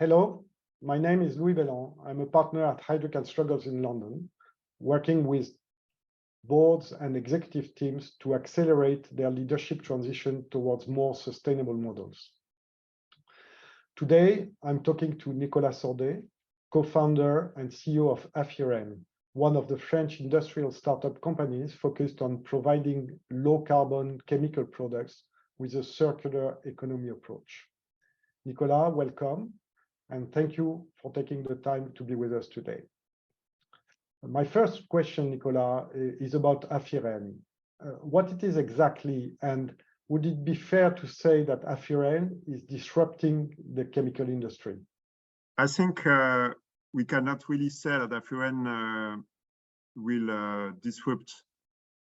Hello, my name is Louis Besland. I'm a partner at Heidrick Struggles in London, working with boards and executive teams to accelerate their leadership transition towards more sustainable models. Today, I'm talking to Nicolas Sordet, co-founder and CEO of Afyren, one of the French industrial startup companies focused on providing low-carbon chemical products with a circular economy approach. Nicolas, welcome, and thank you for taking the time to be with us today. My first question, Nicolas, is about Afyren. What it is exactly, and would it be fair to say that Afyren is disrupting the chemical industry? I think we cannot really say that Afyren will disrupt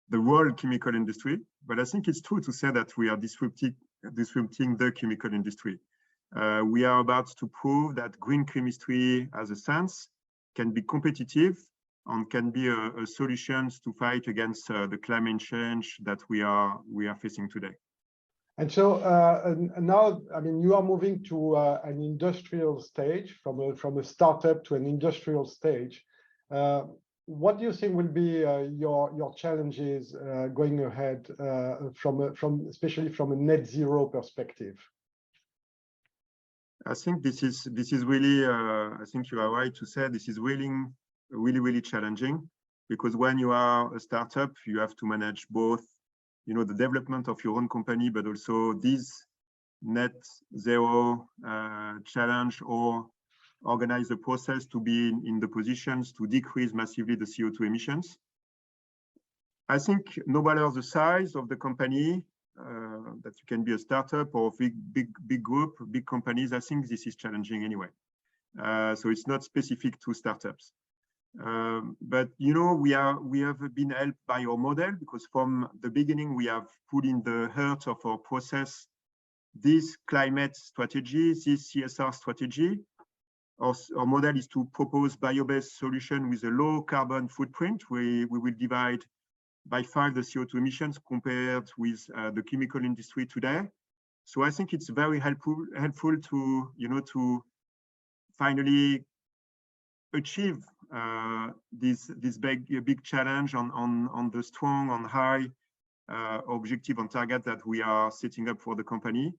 the world chemical industry, but I think it's true to say that we are disrupting the chemical industry. We are about to prove that green chemistry as a sense can be competitive and can be a solution to fight against the climate change that we are facing today. And so now, I mean, you are moving to an industrial stage, from a startup to an industrial stage. What do you think will be your challenges going ahead, especially from a net zero perspective? I think this is really, I think you are right to say this is really challenging, because when you are a startup, you have to manage both, the development of your own company, but also this net zero challenge, or organize the process to be in the positions to decrease massively the CO2 emissions. I think no matter the size of the company, that you can be a startup or big group, big companies, I think this is challenging anyway. So it's not specific to startups. But we have been helped by our model, because from the beginning we have put in the heart of our process this climate strategy, this CSR strategy. Our model is to propose bio-based solution with a low carbon footprint. We will divide by 5 the CO2 emissions compared with the chemical industry today. So I think it's very helpful to to finally achieve this big challenge on the strong and high objective and target that we are setting up for the company.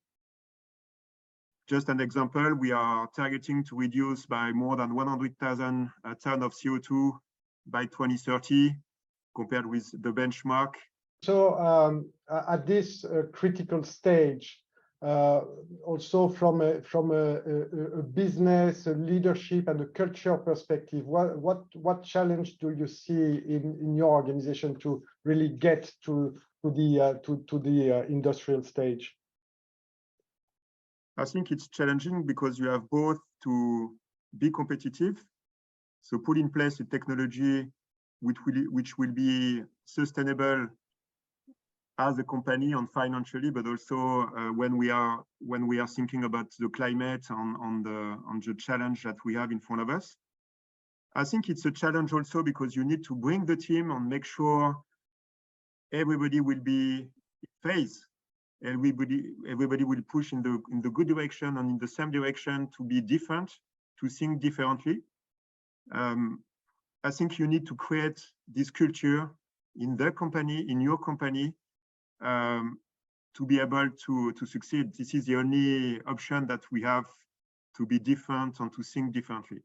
Just an example, we are targeting to reduce by more than 100,000 tons of CO2 by 2030, compared with the benchmark. So at this critical stage, also from a business, a leadership, and a culture perspective, what challenge do you see in your organization to really get to the industrial stage? I think it's challenging because you have both to be competitive, so put in place a technology which will be sustainable as a company and financially, but also when we are thinking about the climate on the challenge that we have in front of us. I think it's a challenge also because you need to bring the team and make sure everybody will be in phase. Everybody will push in the good direction and in the same direction, to be different, to think differently. I think you need to create this culture in the company, in your company, to be able to succeed. This is the only option that we have, to be different and to think differently.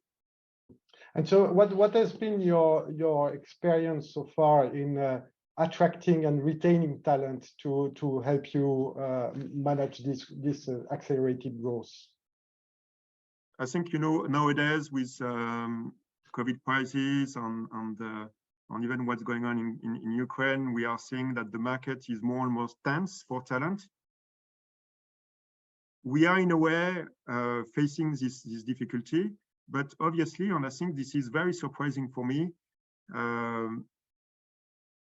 And so what has been your experience so far in attracting and retaining talent to help you manage this accelerated growth? I think nowadays with COVID crisis and even what's going on in Ukraine, we are seeing that the market is more and more tense for talent. We are in a way facing this difficulty, but obviously, and I think this is very surprising for me,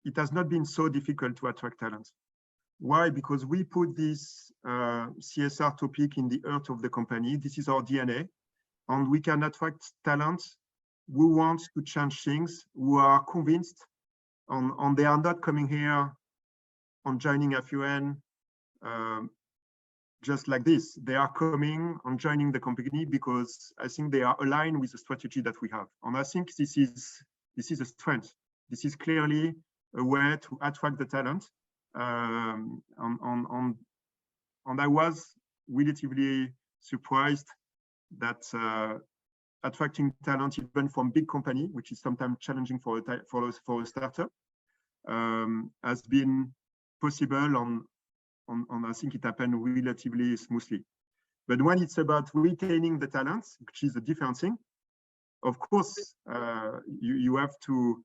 it has not been so difficult to attract talent. Why? Because we put this CSR topic in the heart of the company. This is our DNA, and we can attract talent who want to change things, who are convinced, and they are not coming here and joining Afyren just like this. They are coming and joining the company because I think they are aligned with the strategy that we have. And I think this is a strength. This is clearly a way to attract the talent. And I was relatively surprised that attracting talent even from big company, which is sometimes challenging for a startup, has been possible on I think it happened relatively smoothly. But when it's about retaining the talents, which is a different thing, of course, you have to,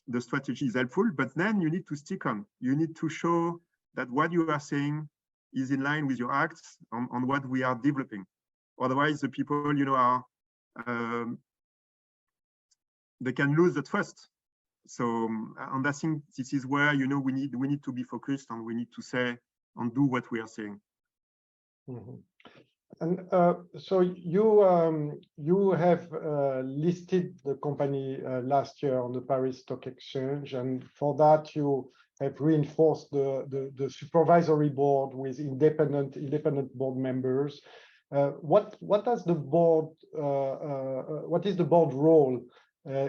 the strategy is helpful, but then you need to stick on. You need to show that what you are saying is in line with your acts on what we are developing. Otherwise, the people, you know, are they can lose the trust. So, and I think this is where, you know, we need to be focused and we need to say and do what we are saying. Mm-hmm. And so you have listed the company last year on the Paris Stock Exchange, and for that you have reinforced the supervisory board with independent board members. What does the board? What is the board role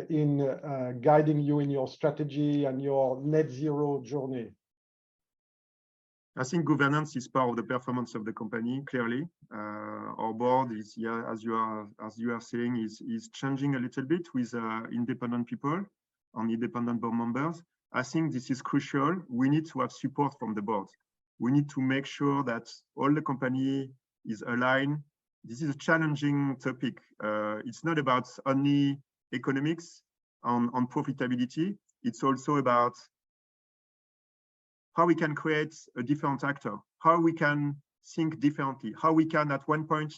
in guiding you in your strategy and your net zero journey? I think governance is part of the performance of the company. Clearly, our board is, yeah, as you are saying, is changing a little bit with independent people and independent board members. I think this is crucial. We need to have support from the board. We need to make sure that all the company is aligned. This is a challenging topic. It's not about only economics on profitability. It's also about how we can create a different actor, how we can think differently, how we can at one point,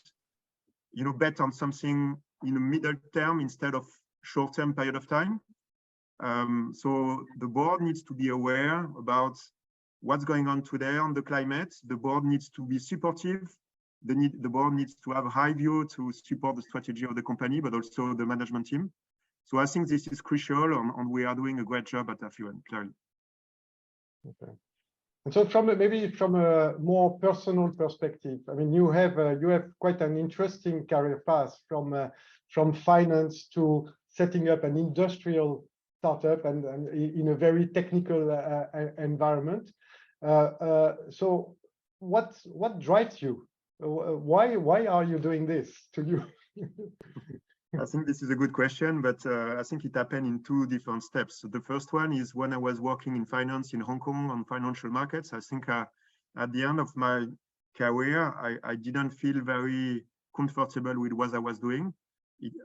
you know, bet on something in a middle term instead of short-term period of time. So the board needs to be aware about what's going on today on the climate. The board needs to be supportive. The board needs to have a high view to support the strategy of the company, but also the management team. So I think this is crucial, and we are doing a great job at Afyren, clearly. Okay. And so maybe from a more personal perspective, I mean, you have quite an interesting career path from finance to setting up an industrial startup and in a very technical environment. So what drives you? Why are you doing this to you? I think this is a good question, but I think it happened in two different steps. So the first one is when I was working in finance in Hong Kong on financial markets. I think at the end of my career, I didn't feel very comfortable with what I was doing.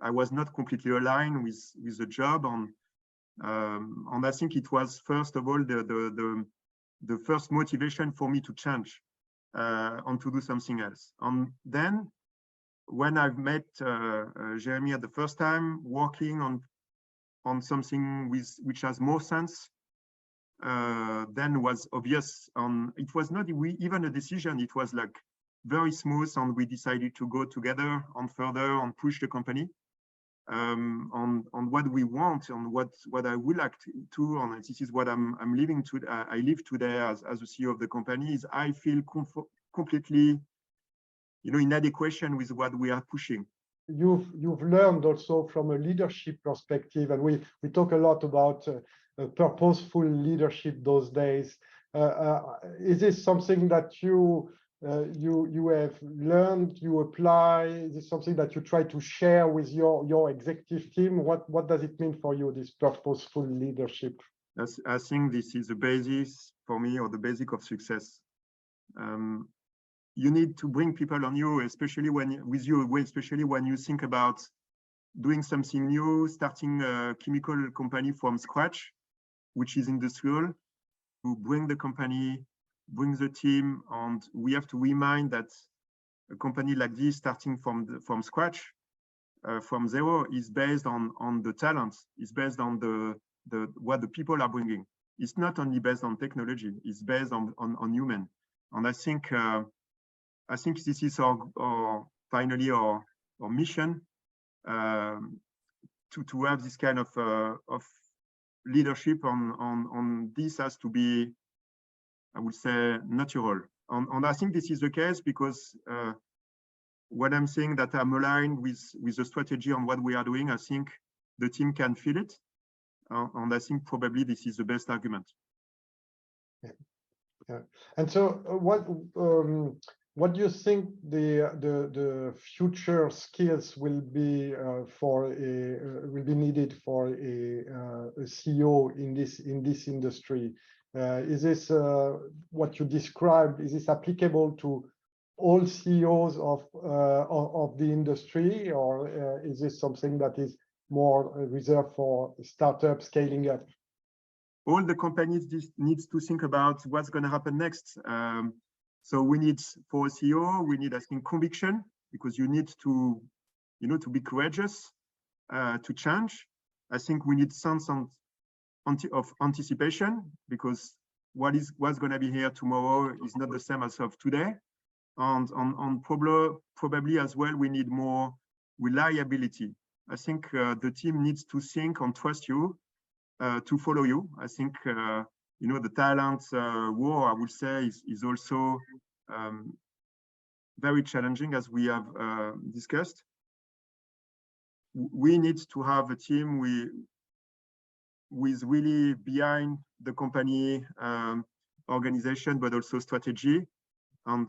I was not completely aligned with the job, and I think it was first of all the first motivation for me to change and to do something else. And then, when I've met Jeremy at the first time, working on something which has more sense, then was obvious. It was not even a decision. It was like very smooth, and we decided to go together and further and push the company on what we want and what I would like to. And this is what I'm living to. I live today as the CEO of the company. Is I feel completely, you know, in adequation with what we are pushing. You've learned also from a leadership perspective, and we talk a lot about purposeful leadership those days. Is this something that you have learned, you apply? Is this something that you try to share with your executive team? What does it mean for you, this purposeful leadership? I think this is the basis for me, or the basic of success. You need to bring people on you, especially when you think about doing something new, starting a chemical company from scratch, which is industrial, to bring the company, bring the team, and we have to remind that a company like this, starting from scratch, from zero, is based on the talents, is based on what the people are bringing. It's not only based on technology; it's based on human. And I think this is finally our mission, to have this kind of leadership on this has to be, I would say, natural. And I think this is the case because when I'm saying that I'm aligned with the strategy on what we are doing, I think the team can feel it. And I think probably this is the best argument. Yeah. And so what do you think the future skills will be will be needed for a CEO in this industry? Is this what you described? Is this applicable to all CEOs of the industry, or is this something that is more reserved for startups scaling up? All the companies needs to think about what's going to happen next. So we need, for a CEO, we need, I think, conviction, because you need to, to be courageous, to change. I think we need sense of anticipation, because what's going to be here tomorrow is not the same as of today. And probably as well, we need more reliability. I think the team needs to think and trust you, to follow you. I think the talent war, I would say, is also very challenging, as we have discussed. We need to have a team who is really behind the company organization, but also strategy. And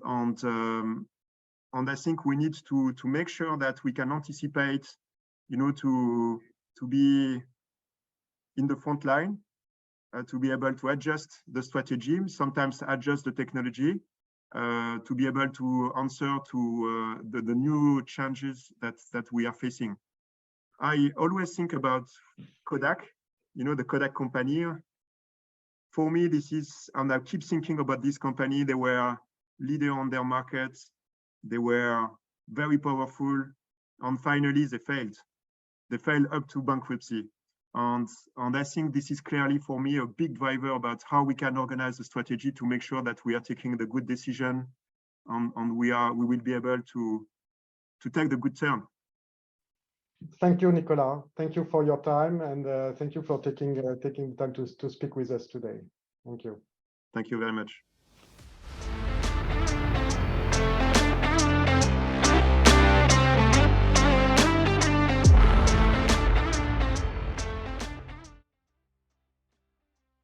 I think we need to make sure that we can anticipate, to be in the front line, to be able to adjust the strategy, sometimes adjust the technology, to be able to answer to the new changes that we are facing. I always think about Kodak, the Kodak company. For me, this is, and I keep thinking about this company. They were leader on their markets. They were very powerful, and finally they failed. They failed up to bankruptcy. And I think this is clearly, for me, a big driver about how we can organize the strategy to make sure that we are taking the good decision, and we will be able to take the good turn. Thank you, Nicolas. Thank you for your time, and thank you for taking the time to speak with us today. Thank you. Thank you very much.